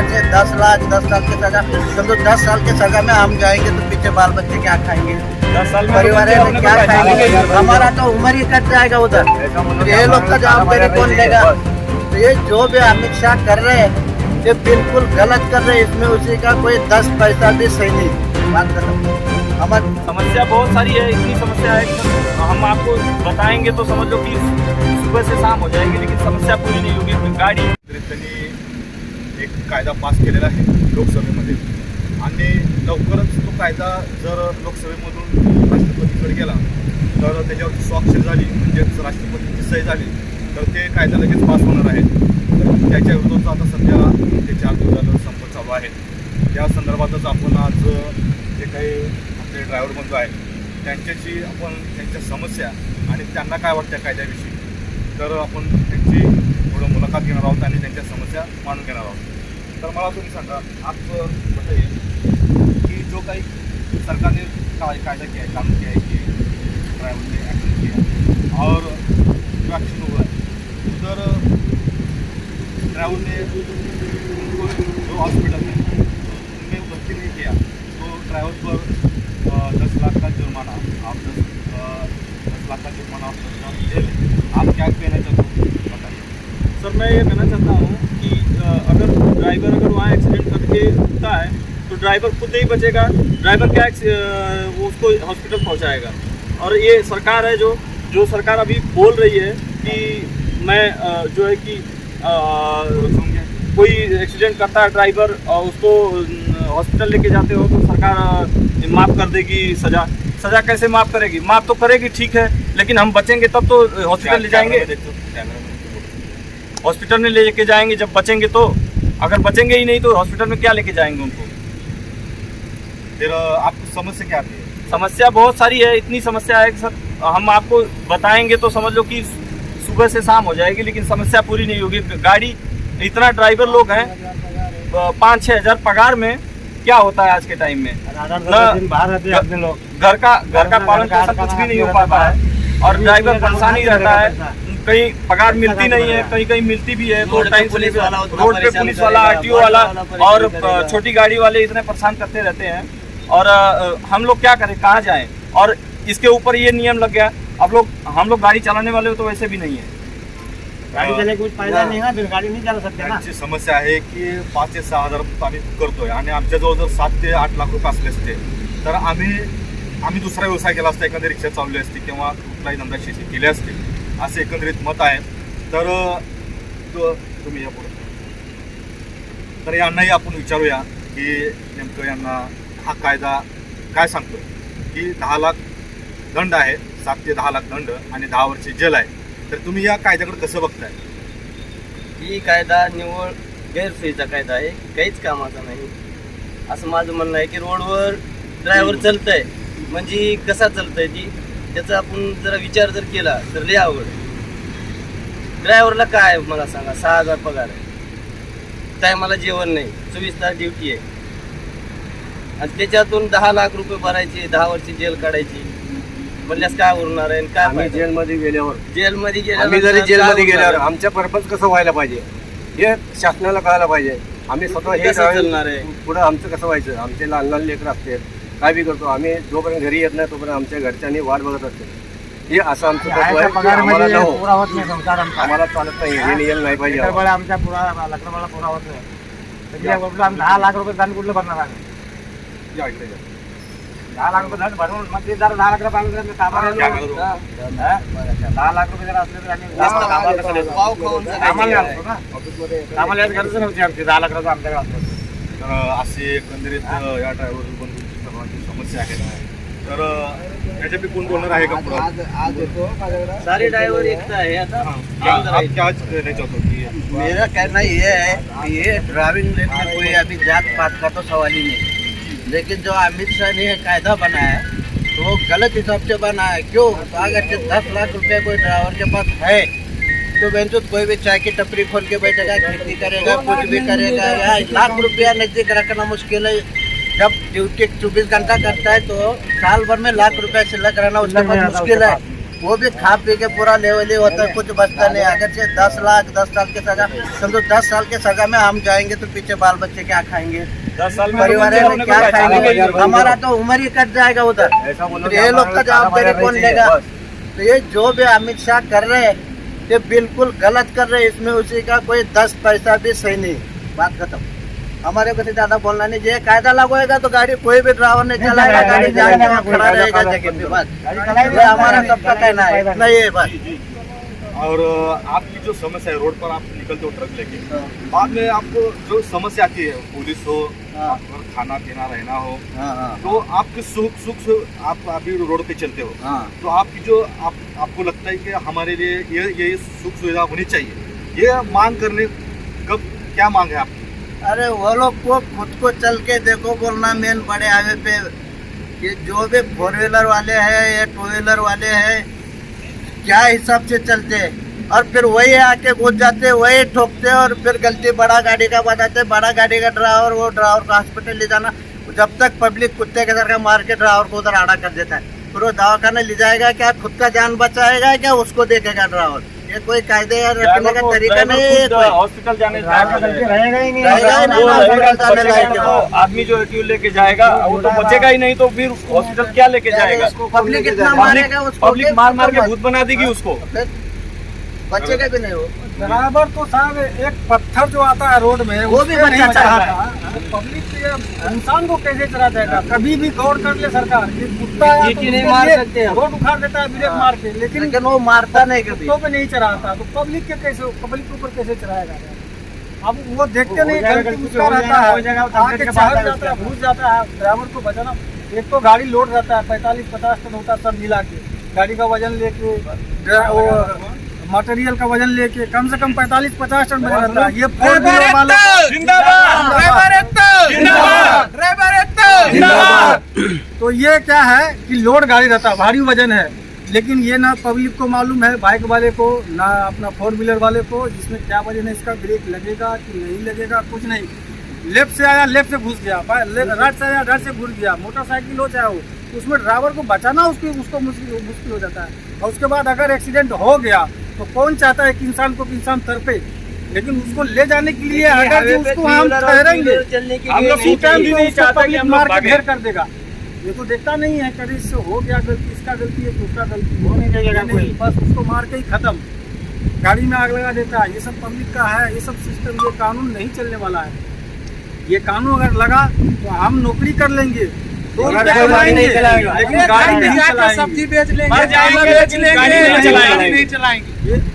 से 10 लाख 10 साल की सजा, तो 10 साल की सजा में हम जाएंगे तो पीछे बाल बच्चे क्या खाएंगे, 10 साल में परिवार में क्या खाएंगे, हमारा तो उम्र ही कट जाएगा उधर। ये लोग का जवाबदारी कौन लेगा? तो ये जो भी अमित शाह कर रहे हैं ये बिल्कुल गलत कर रहे हैं, इसमें उसी का कोई 10 पैसा भी सही नहीं। बात करो हमारी समस्या बहुत सारी है, इतनी समस्या है कि हम आपको बताएंगे तो समझ लो कि सुबह से शाम हो जाएगी, लेकिन समस्या पूरी नहीं होगी। गाडी त्यांनी एक कायदा पास केलेला आहे लोकसभेमध्ये आणि लवकरच तो कायदा जर लोकसभेमधून राष्ट्रपतीकडे गेला तर त्याच्यावरची स्वाक्षरी झाली, म्हणजेच राष्ट्रपतींची सही झाली तर ते कायदा लगेच पास होणार आहे। तर त्याच्या विरोधात आता सध्या ते 4 दिवसाचा संप चालू आहे। त्या संदर्भातच आपण आज जे काही आपले ड्रायव्हर बंधू आहेत त्यांच्याशी आपण त्यांच्या समस्या आणि त्यांना काय वाटतं कायद्याविषयी तर आपण त्यांची थोडं मुलाखत घेणार आहोत आणि त्यांच्या समस्या मांडून घेणार आहोत। तर मला तुम्ही सांगा, आपको बताइए कि जो काही सरकार ने कायदा किया है, कानून किया है कि ड्राइवर ने एक्शन किया और जो एक्शन हुआ है उधर ड्राइवर ने उनको जो हॉस्पिटल में उनमें भर्ती नहीं किया तो ड्राइवर पर 10 लाख का जुर्माना, आप 10 लाख का जुर्माना, आप 10 साल जेल। आप क्या कहना चाहते हो बताइए। सर मैं ये कहना चाहता हूँ कि अगर ड्राइवर वहाँ एक्सीडेंट करके होता है तो ड्राइवर खुद नहीं बचेगा, ड्राइवर क्या वो उसको हॉस्पिटल पहुँचाएगा। और ये सरकार है जो सरकार अभी बोल रही है कि मैं जो है कि कोई एक्सीडेंट करता है ड्राइवर और उसको हॉस्पिटल लेके जाते हो तो सरकार माफ़ कर देगी सज़ा। सज़ा कैसे माफ़ करेगी? माफ़ तो करेगी ठीक है, लेकिन हम बचेंगे तब तो हॉस्पिटल ले जाएंगे, हॉस्पिटल में लेके जाएंगे जब बचेंगे तो। अगर बचेंगे ही नहीं तो हॉस्पिटल में क्या लेके जाएंगे उनको? फिर आपको समस्या क्या आती है? समस्या बहुत सारी है, इतनी समस्या है कि सर हम आपको बताएंगे तो समझ लो कि सुबह से शाम हो जाएगी, लेकिन समस्या पूरी नहीं होगी। गाड़ी इतना ड्राइवर लोग हैं, 5-6 हज़ार पगार में क्या होता है आज के टाइम में? घर का पालन पोषण कुछ भी नहीं हो पाता है और ड्राइवर परेशान ही रहता है। कहीं पगार मिलती नहीं है, कहीं कहीं मिलती भी है, रोड टाइम से रोड पे पुलिस वाला, आरटीओ वाला और छोटी गाड़ी वाले इतने परेशान करते रहते हैं। और हम लोग क्या करें, कहाँ जाएं? और इसके ऊपर ये नियम लग गया, हम लोग गाड़ी चलाने वाले हो तो वैसे भी नहीं है, गाड़ी चले कुछ फायदा नाही ना, फिर गाडी नाही चालू सकते ना। त्यांची समस्या आहे की 5 ते 6 हजार रुपये आम्ही करतोय आणि आमच्याजवळ जर 7 ते 8 लाख रुपये असले असते तर आम्ही दुसरा व्यवसाय केला असता, एखादी रिक्षा चालवली असती किंवा कुठलाही धंदा शेती केली असते, असे एकंदरीत मत आहे। तर तुम्ही या पुढे तर यांनाही आपण विचारूया की नेमकं यांना हा कायदा काय सांगतो की 10 लाख दंड आहे, 7 ते 10 लाख दंड आणि 10 वर्षे जेल आहे। तर तुम्ही या कायद्याकडे कसं बघताय? ही कायदा निव्वळ गैरसोयीचा कायदा आहे, काहीच कामाचा नाही असं माझं म्हणणं आहे। की रोडवर ड्रायव्हर चालतंय म्हणजे कसा चालतंय ती त्याचा आपण जरा विचार जर केला तर लय अवघड आहे। ड्रायव्हरला काय मला सांगा, 6 हजार पगार आहे, टायमाला जेवण नाही, 24 तास ड्युटी आहे आणि त्याच्यातून 10 लाख रुपये भरायचे, 10 वर्षी जेल काढायची म्हणल्यास काय उरणार आहे? काय आम्ही जेलमध्ये गेल्यावर आम्ही जरी जेलमध्ये गेल्यावर आमच्या पर्पज कसं व्हायला पाहिजे हे शासनाला कळायला पाहिजे। आम्ही स्वतः हे चालणार आहे पुढं आमचं कसं व्हायचं? आमचे लहान लहान लेकरं असते, काय बी करतो आम्ही, जोपर्यंत घरी येत नाही तोपर्यंत आमच्या घरच्यांनी वाट बघत असते। हे असं आमचं तत्व आहे की आम्हाला नको, पुरा होत नाही संसार आमचा, आम्हाला चालत नाही, हे नियम नाही पाहिजे। लेकरबाळ आमच्या पुरा लेकरबाळा पुरा होत नाही, तर या गोष्टीला आम्ही 10 लाख रुपये दंड कुठलं भरणार आहे? या इकडे या। 10 लाख रुपये दंड भरून मग ते जर 10 लाख रुपये आम्ही कामाला 10 लाख रुपये जर असले तर आम्ही पाव खाऊन कामाला असतो ना, कामाला यायची गरज नव्हती आमची, 10 लाख रुपये आमच्याकडे असतो। तर असे एकंदरीत या ड्रायव्हर बंधूंची सर्वांची समस्या आहे। तर याच्यापैकी कोण बोलणार आहे का पुढं? सारे ड्राइवर एक है आता आप क्या कहना चाहते हो कि मेरा कहना ये है कि ये ड्राइविंग में कोई अभी जात पात का तो सवाल ही नहीं, लेकिन जो अमित शाह ने ये कायदा बनाया तो वो गलत हिसाब से बनाया। क्यों? तो अगर 10 लाख रुपये कोई ड्राइवर के पास है तो बेंचो कोई भी चाय की टपरी खोल के बैठेगा, खेती करेगा, कुछ भी करेगा। यहाँ 1 लाख रुपया नजदीक रखना मुश्किल है। जब ड्यूटी 24 घंटा करता है तो साल भर में 1 लाख रुपया सिलक रहना उसके पास मुश्किल है। वो भी खा पी के पूरा लेवली होता है, कुछ बचता नहीं। अगर से 10 लाख 10 साल की सजा, समझो 10 साल के सजा में हम जाएंगे तो पीछे बाल बच्चे क्या खाएंगे, 10 साल में परिवार तो में क्या खाएंगे, हमारा तो उम्र ही कट जाएगा उधर। ऐसा बोलो तो ये लोग का जवाबदारी कौन लेगा? तो ये जो भी अमित शाह कर रहे हैं ये बिल्कुल गलत कर रहे हैं, इसमें उसी का कोई 10 पैसा भी सही नहीं। बात खत्म, हमारे को ज्यादा बोलना नहीं। ये कायदा लागू होगा तो गाड़ी कोई भी ड्राइवर नहीं चलाएगा, गाड़ी जाके वहाँ खड़ा रहेगा जगह पे। बस ये हमारा सबका कहना है, इतना ही है बस। और आपकी जो समस्या है, रोड पर आप निकलते हो ट्रक लेके, बाद में आपको जो समस्या आती है, पुलिस हो, और खाना पीना रहना हो, तो आपके सुख से आप अभी रोड पे चलते हो, तो आपकी जो आपको लगता है कि हमारे लिए ये सुख सुविधा होनी चाहिए, ये मांग करने कब क्या मांग है आपकी? अरे वो लोग को खुद को चल के देखो बोलना मेन बड़े हाईवे पे कि जो भी 4 व्हीलर वाले हैं या 2 व्हीलर वाले हैं क्या हिसाब से चलते हैं, और फिर वही आके घुस जाते, वही ठोकते, और फिर गलती बड़ा गाड़ी का बताते। बड़ा गाड़ी का ड्राइवर वो ड्राइवर को हॉस्पिटल ले जाना, जब तक पब्लिक कुत्ते के तरह का मार के ड्राइवर को उधर आड़ा कर देता है। फिर वो दवाखाना ले जाएगा क्या, खुद का जान बचाएगा क्या, उसको देखेगा ड्राइवर? ये कोई कायदे या रखने का तरीका नहीं है। कोई हॉस्पिटल जाने रहेगा ही नहीं हॉस्पिटल जाने लायक है वो। आदमी जो है क्यों लेके जाएगा, वो तो बचेगा ही नहीं, तो फिर हॉस्पिटल क्या लेके जाएगा? पब्लिक इतना मारेगा उसको, पब्लिक मार के भूत बना देगी उसको, बचेगा भी नहीं वो। ड्राइवर तो साहब एक पत्थर जो आता है रोड में वो भी बच्चा चलाता पब्लिक इंसान को कैसे चला जाएगा? कभी भी गौर कर ले सरकार, ये कुत्ता है तो नहीं उसके मार लिए सकते हैं। रोड उखाड़ देता है ब्रेक मार के, लेकिन लेकिन वो मारता नहीं कभी। कुत्तों पे नहीं चढ़ाता, तो पब्लिक के कैसे, पब्लिक के ऊपर कैसे चढ़ाएगा? अब वो देखते नहीं, गलती उसका रहता है, आके चढ़ जाता है, घुस जाता है। ड्राइवर को बचाना, एक तो गाड़ी लोड रहता है 45-50 टन होता है सब मिला के, गाड़ी का वजन लेके, वो मटेरियल का वजन लेके कम से कम 45-50 टन वजन रहता है। ये 4 व्हीलर वाला तो ये क्या है कि लोड गाड़ी रहता है, भारी वजन है, लेकिन ये ना पब्लिक को मालूम है, बाइक वाले को ना अपना 4 व्हीलर वाले को, जिसमें क्या वजन है, इसका ब्रेक लगेगा कि नहीं लगेगा, कुछ नहीं। लेफ्ट से आया लेफ्ट से घुस गया, राइट से आया राइट से घुस गया, मोटरसाइकिल हो चाहे हो, उसमें ड्राइवर को बचाना उसको मुश्किल हो जाता है। और उसके बाद अगर एक्सीडेंट हो गया तो कौन चाहता है कि इंसान को इंसान तड़पे, लेकिन उसको ले जाने के लिए अगर जो उसको हम ठहरेंगे, हम लोग उसी टाइम भी उसको पब्लिक मार के घेर कर देगा। ये तो देखता नहीं है, कभी इससे हो गया गलती, इसका गलती है तो उसका गलती हो नहीं जाएगा कोई, बस उसको मार के ही खत्म, गाड़ी में आग लगा देता है। ये सब पब्लिक का है, ये सब सिस्टम, ये कानून नहीं चलने वाला है। ये कानून अगर लगा तो हम नौकरी कर लेंगे, 2 रुपए कमाएंगे, लेकिन गाड़ी नहीं चलाएंगे, सब्जी बेच लेंगे, गाड़ी नहीं चलाएंगे,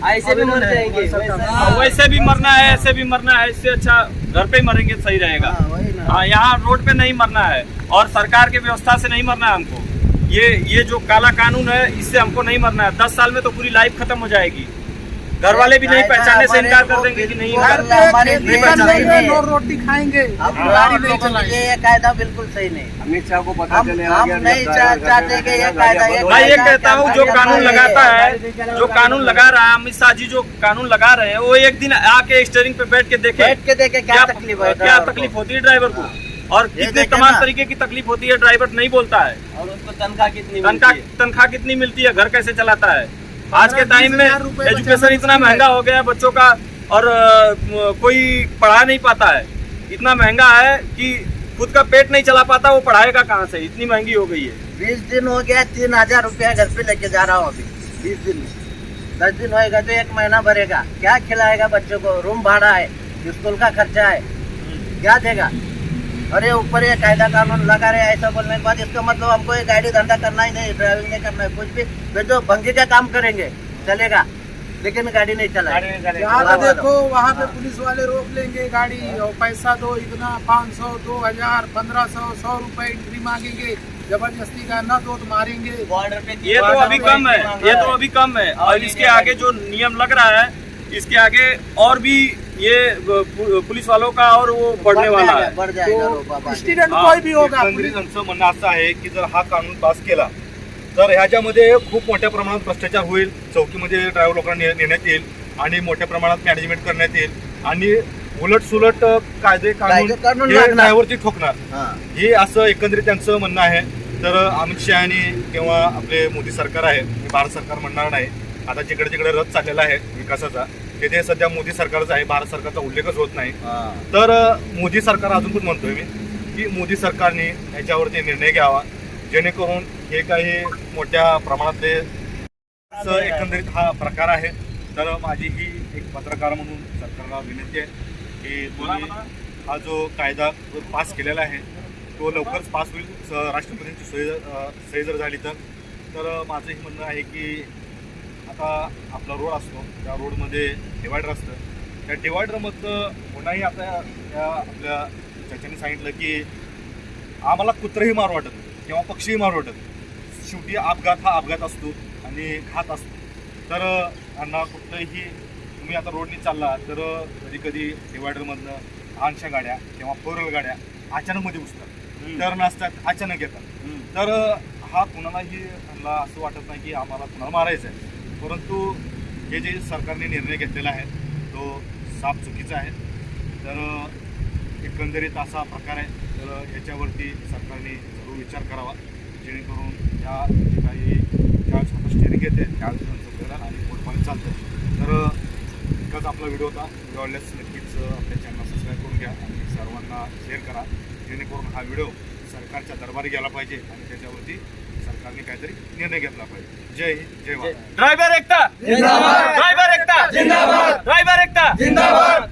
ऐसे भी मर जाएंगे। वैसे भी मरना है, ऐसे भी मरना है, इससे अच्छा घर पे ही मरेंगे सही रहेगा। हाँ, यहाँ रोड पे नहीं मरना है, और सरकार के व्यवस्था से नहीं मरना है हमको। ये जो काला कानून है, इससे हमको नहीं मरना है। 10 साल में तो पूरी लाइफ खत्म हो जाएगी। घर वाले भी नहीं पहचानने से इनकार कर देंगे कि नहीं रोटी खाएंगे, गाड़ी नहीं चलाएंगे। ये कायदा बिल्कुल सही नहीं। अमित शाह को पता चलेगा हम नहीं चाहते कि ये कायदा, मैं ये कहता हूँ जो कानून लगाता है, जो कानून लगा रहा है अमित शाह जी, जो कानून लगा रहे हैं, वो एक दिन आके स्टीयरिंग पे बैठ के देखे क्या तकलीफ है, क्या तकलीफ होती है ड्राइवर को, और कितने तमाम तरीके की तकलीफ होती है। ड्राइवर नहीं बोलता है, और उसको तनख्वाह कितनी मिलती है, घर कैसे चलाता है। आज के टाइम में एजुकेशन इतना महंगा हो गया है बच्चों का, और कोई पढ़ा नहीं पाता है, इतना महंगा है कि खुद का पेट नहीं चला पाता, वो पढ़ाएगा कहाँ से, इतनी महंगी हो गई है। 20 दिन हो गया, 3000 रुपया घर पे लेके जा रहा हूँ अभी। 20 दिन में 10 दिन होएगा तो 1 महीना भरेगा, क्या खिलाएगा बच्चों को? रूम भाड़ा है, स्कूल का खर्चा है, क्या देगा? और ये ऊपर ये कायदा कानून लगा रहे हैं, ऐसा बोलने के बाद इसका मतलब हमको ये गाड़ी धंधा करना ही नहीं, ड्राइविंग नहीं करना है, कुछ भी वे जो भंगी का काम करेंगे चलेगा, लेकिन गाड़ी नहीं चलाएगा। यहाँ पे देखो, वहाँ पे पुलिस वाले रोक लेंगे गाड़ी, और पैसा दो, इतना 500, 2000, 1500, 100 रुपए एंट्री मांगेंगे, जबरदस्ती का न दो तो मारेंगे। बॉर्डर पे ये तो अभी कम है, ये तो अभी कम है, और इसके आगे जो नियम लग रहा है, इसके आगे और भी ये पुलिस वालों का और वो बढ़ने वाला है, बढ़ जाएगा। स्टूडेंट कोई भी होगा, एकंदरीत आमचं म्हणणं असं आहे की जर हा कानून पास केला तर ह्याच्यामध्ये खूप मोठ्या प्रमाणात भ्रष्टाचार होईल, चौकीमध्ये ड्रायव्हर लोकांना नेण्यात येईल आणि मोठ्या प्रमाणात मॅनेजमेंट करण्यात येईल, आणि उलट सुलट कायदे कानून कानून हे लागणार. ड्रायव्हरची ठोकणार, हाँ। हे असं एकंदरीत त्यांचं म्हणणं आहे। तर अमित शहानी किंवा आपले मोदी सरकार आहे, मी भारत सरकार म्हणणार नाही, आता जिकडे तिकडे रथ चाललेला आहे विकासाचा, तिथे सध्या मोदी सरकारचा आहे, भारत सरकारचा उल्लेखच होत नाही. तर मोदी सरकार अजून पण म्हणतोय मी की मोदी सरकारने याच्यावरती निर्णय घ्यावा, जेणेकरून हे काही मोठ्या प्रमाणातले एकंदरीत हा प्रकार आहे. तर माझी ही एक पत्रकार म्हणून सरकारला विनंती आहे की तुम्ही हा जो कायदा पास केलेला आहे तो लवकरच पास होईल. राष्ट्रपतींची सही जर झाली तर माझं हे म्हणणं आहे की आता आपला रोड असतो, त्या रोडमध्ये डिवायडर असतं, त्या डिवायडरमधलं कोणाही आता या आपल्या त्याच्याने सांगितलं की आम्हाला कुत्रंही मारू वाटत किंवा पक्षीही मारू वाटत, शेवटी अपघात हा अपघात असतो आणि घात असतो. तर यांना कुठलंही तुम्ही आता रोडने चालला तर कधी कधी डिवायडरमधनं लहानशा गाड्या किंवा फोर व्हीलर गाड्या अचानकमध्ये घुसतात, टर्न असतात अचानक येतात. तर हा कुणालाही त्यांना असं वाटत नाही की आम्हाला कुणाला मारायचं आहे, परंतु हे जे सरकारने निर्णय घेतलेला आहे तो साफ चुकीचा आहे. तर एकंदरीत असा प्रकार आहे, तर याच्यावरती सरकारने जरूर विचार करावा, जेणेकरून या जे काही ज्यावेळेस आता स्टेअरिंग येते त्यावेळेस त्यांचं आणि पोटपाणी चालतं. तर एकच आपला व्हिडिओ होता, व्हिडिओ आवडल्यास नक्कीच आपल्या चॅनल सबस्क्राईब करून घ्या आणि सर्वांना शेअर करा, जेणेकरून हा व्हिडिओ सरकारच्या दरबारी गेला पाहिजे आणि त्याच्यावरती सरकारने काहीतरी निर्णय घेतला पाहिजे. जय हिंद, जय भारत. ड्राइवर एकता जिंदाबाद, ड्राइवर एकता जिंदाबाद, ड्राइवर एकता जिंदाबाद.